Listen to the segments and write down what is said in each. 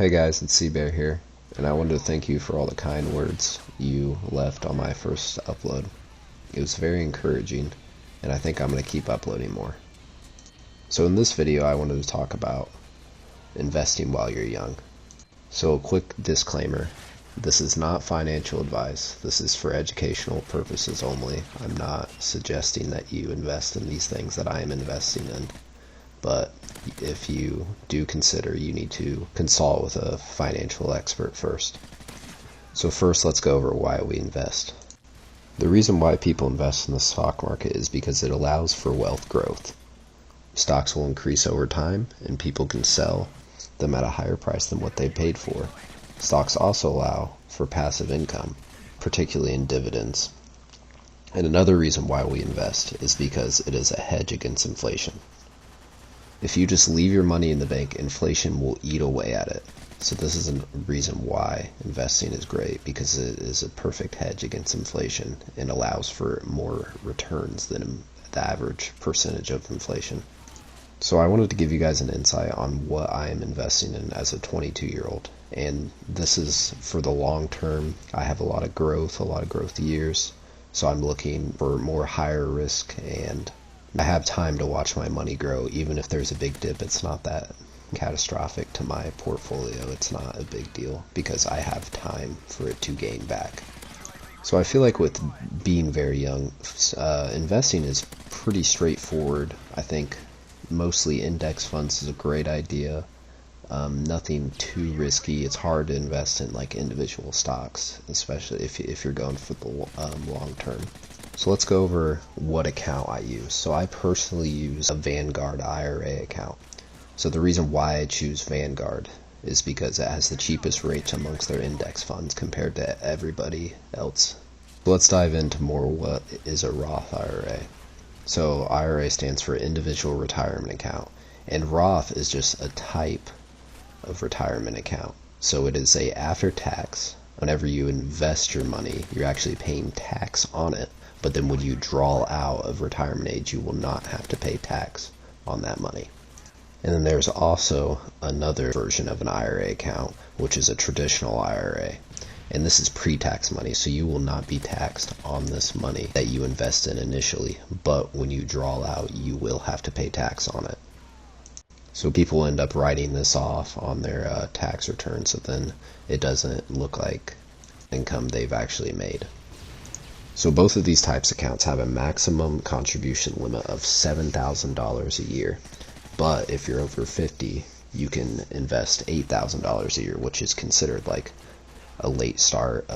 Hey guys, it's Seabear here, and I wanted to thank you for all the kind words you left on my first upload. It was very encouraging, and I think I'm going to keep uploading more. So in this video I wanted to talk about investing while you're young. So a quick disclaimer, this is not financial advice, this is for educational purposes only. I'm not suggesting that you invest in these things that I am investing in. But if you do consider, you need to consult with a financial expert first. So first, let's go over why we invest. The reason why people invest in the stock market is because it allows for wealth growth. Stocks will increase over time, and people can sell them at a higher price than what they paid for. Stocks also allow for passive income, particularly in dividends. And another reason why we invest is because it is a hedge against inflation. If you just leave your money in the bank, inflation will eat away at it. So this is a reason why investing is great, because it is a perfect hedge against inflation and allows for more returns than the average percentage of inflation. So I wanted to give you guys an insight on what I am investing in as a 22-year-old. And this is for the long term. I have a lot of growth years. So I'm looking for more higher risk, and I have time to watch my money grow. Even if there's a big dip, it's not that catastrophic to my portfolio. It's not a big deal because I have time for it to gain back. So I feel like with being very young, investing is pretty straightforward. I think mostly index funds is a great idea. Nothing too risky. It's hard to invest in like individual stocks, especially if you're going for the long term. So let's go over what account I use. So I personally use a Vanguard IRA account. So the reason why I choose Vanguard is because it has the cheapest rates amongst their index funds compared to everybody else. So let's dive into more what is a Roth IRA. So IRA stands for Individual Retirement Account, and Roth is just a type of retirement account. So it is a after tax. Whenever you invest your money, you're actually paying tax on it. But then when you draw out of retirement age, you will not have to pay tax on that money. And then there's also another version of an IRA account, which is a traditional IRA. And this is pre-tax money, so you will not be taxed on this money that you invest in initially. But when you draw out, you will have to pay tax on it. So people end up writing this off on their tax return, so then it doesn't look like income they've actually made. So both of these types of accounts have a maximum contribution limit of $7,000 a year. But if you're over 50, you can invest $8,000 a year, which is considered like a late start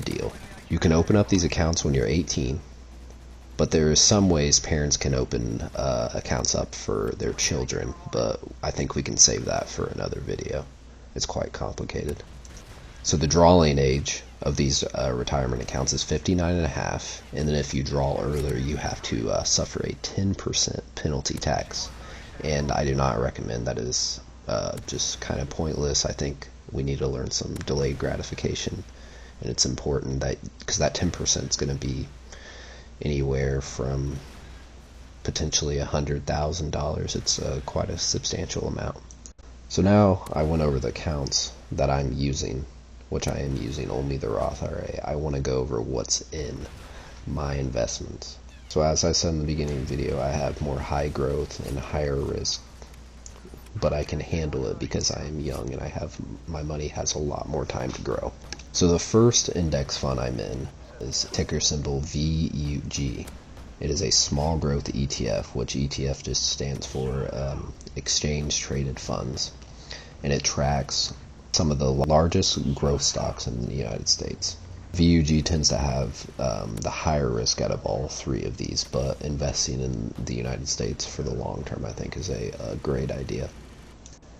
deal. You can open up these accounts when you're 18, but there are some ways parents can open accounts up for their children, but I think we can save that for another video. It's quite complicated. So the drawing age of these retirement accounts is 59 and a half, and then if you draw earlier, you have to suffer a 10% penalty tax, and I do not recommend. That is just kind of pointless. I think we need to learn some delayed gratification, and it's important that, because that 10% is going to be anywhere from potentially $100,000. It's quite a substantial amount. So now I went over the accounts that I'm using, which I am using only the Roth IRA. I want to go over what's in my investments. So as I said in the beginning of the video, I have more high growth and higher risk, but I can handle it because I am young and my money has a lot more time to grow. So the first index fund I'm in is ticker symbol VUG. It is a small growth ETF, which ETF just stands for exchange traded funds, and it tracks some of the largest growth stocks in the United States. VUG tends to have the higher risk out of all three of these, but investing in the United States for the long term I think is a great idea.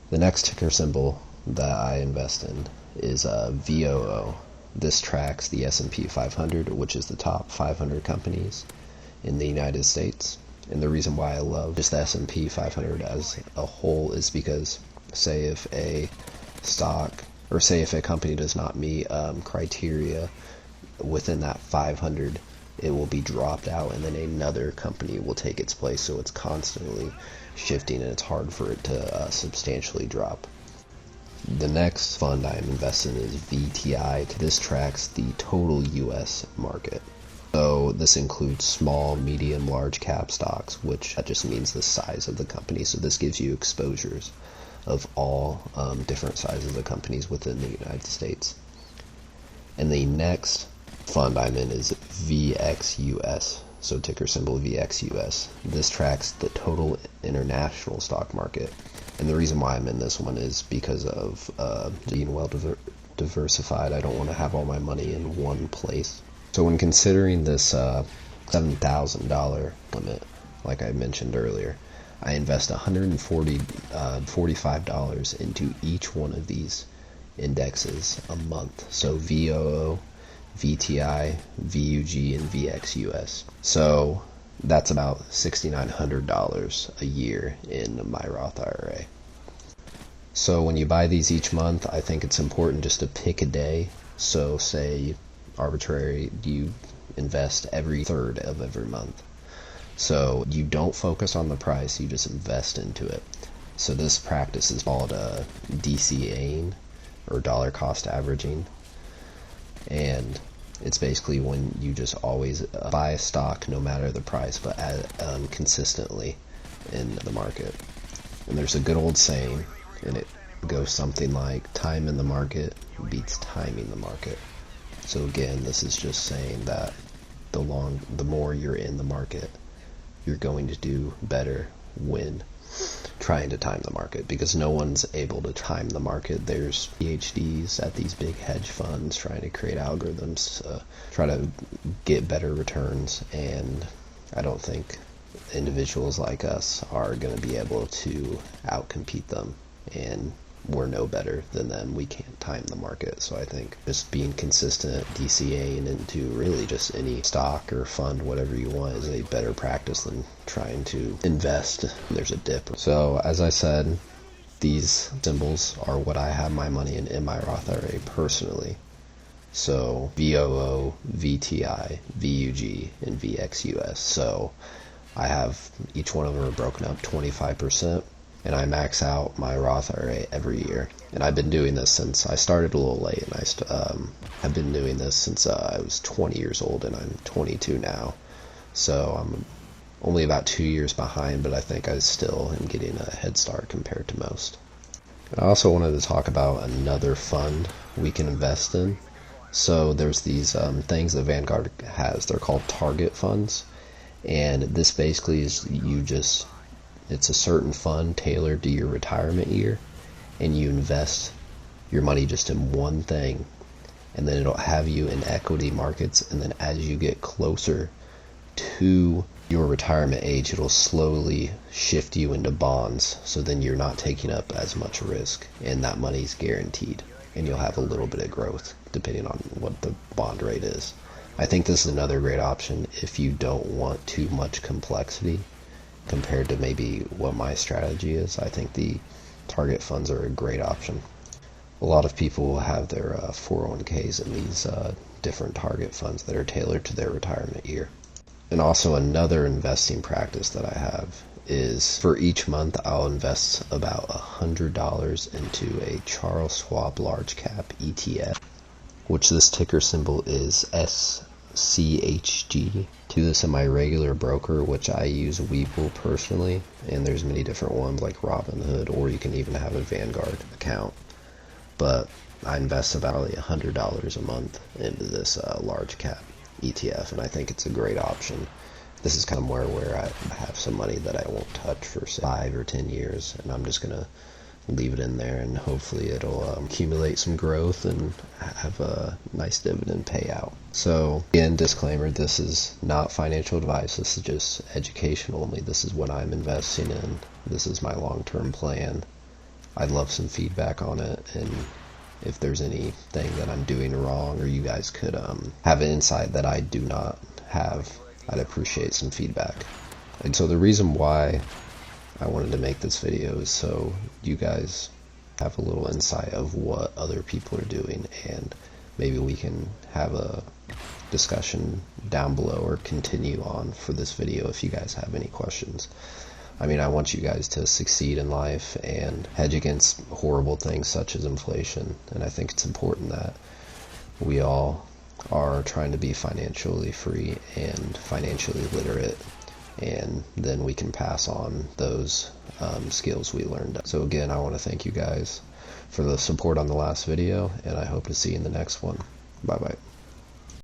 The next ticker symbol that I invest in is VOO. This tracks the S&P 500, which is the top 500 companies in the United States. And the reason why I love just the S&P 500 as a whole is because say if a company does not meet criteria within that 500, it will be dropped out, and then another company will take its place. So it's constantly shifting, and it's hard for it to substantially drop. The next fund I am invested in is VTI. This tracks the total US market. So this includes small, medium, large cap stocks, which that just means the size of the company. So this gives you exposures of all different sizes of companies within the United States. And the next fund I'm in is VXUS, so ticker symbol VXUS. This tracks the total international stock market. And the reason why I'm in this one is because of being well diversified. I don't want to have all my money in one place. So when considering this $7,000 limit, like I mentioned earlier, I invest $145 into each one of these indexes a month. So VOO, VTI, VUG, and VXUS. So that's about $6,900 a year in my Roth IRA. So when you buy these each month, I think it's important just to pick a day. So say arbitrary, you invest every third of every month. So you don't focus on the price, you just invest into it. So this practice is called DCAing, or dollar cost averaging. And it's basically when you just always buy a stock no matter the price, but consistently in the market. And there's a good old saying, and it goes something like, time in the market beats timing the market. So again, this is just saying that the more you're in the market, you're going to do better when trying to time the market, because no one's able to time the market. There's PhDs at these big hedge funds trying to create algorithms to try to get better returns, and I don't think individuals like us are going to be able to outcompete them, and we're no better than them. We can't time the market. So I think just being consistent, DCAing into really just any stock or fund, whatever you want, is a better practice than trying to invest. There's a dip. So as I said, these symbols are what I have my money in my Roth IRA personally. So VOO, VTI, VUG, and VXUS. So I have each one of them are broken up 25%. And I max out my Roth IRA every year. And I've been doing this since I started a little late, and I've been doing this since I was 20 years old, and I'm 22 now. So I'm only about 2 years behind, but I think I still am getting a head start compared to most. I also wanted to talk about another fund we can invest in. So there's these things that Vanguard has. They're called target funds. And this basically is it's a certain fund tailored to your retirement year, and you invest your money just in one thing, and then it'll have you in equity markets, and then as you get closer to your retirement age, it'll slowly shift you into bonds, so then you're not taking up as much risk, and that money's guaranteed, and you'll have a little bit of growth depending on what the bond rate is. I think this is another great option if you don't want too much complexity compared to maybe what my strategy is. I think the target funds are a great option. A lot of people will have their 401ks in these different target funds that are tailored to their retirement year. And also another investing practice that I have is for each month I'll invest about $100 into a Charles Schwab large cap ETF, which this ticker symbol is SCHG. Do this in my regular broker, which I use Webull personally, and there's many different ones like Robinhood, or you can even have a Vanguard account. But I invest about $100 a month into this large cap ETF, and I think it's a great option. This is kind of where I have some money that I won't touch for say 5 or 10 years, and I'm just gonna leave it in there, and hopefully it'll accumulate some growth and have a nice dividend payout. So again, disclaimer, this is not financial advice, this is just education only. This is what I'm investing in, this is my long-term plan. I'd love some feedback on it, and if there's anything that I'm doing wrong, or you guys could have an insight that I do not have, I'd appreciate some feedback. And so the reason why I wanted to make this video is so you guys have a little insight of what other people are doing, and maybe we can have a discussion down below or continue on for this video if you guys have any questions. I mean, I want you guys to succeed in life and hedge against horrible things such as inflation. And I think it's important that we all are trying to be financially free and financially literate, and then we can pass on those skills we learned. So again, I want to thank you guys for the support on the last video, and I hope to see you in the next one. Bye bye.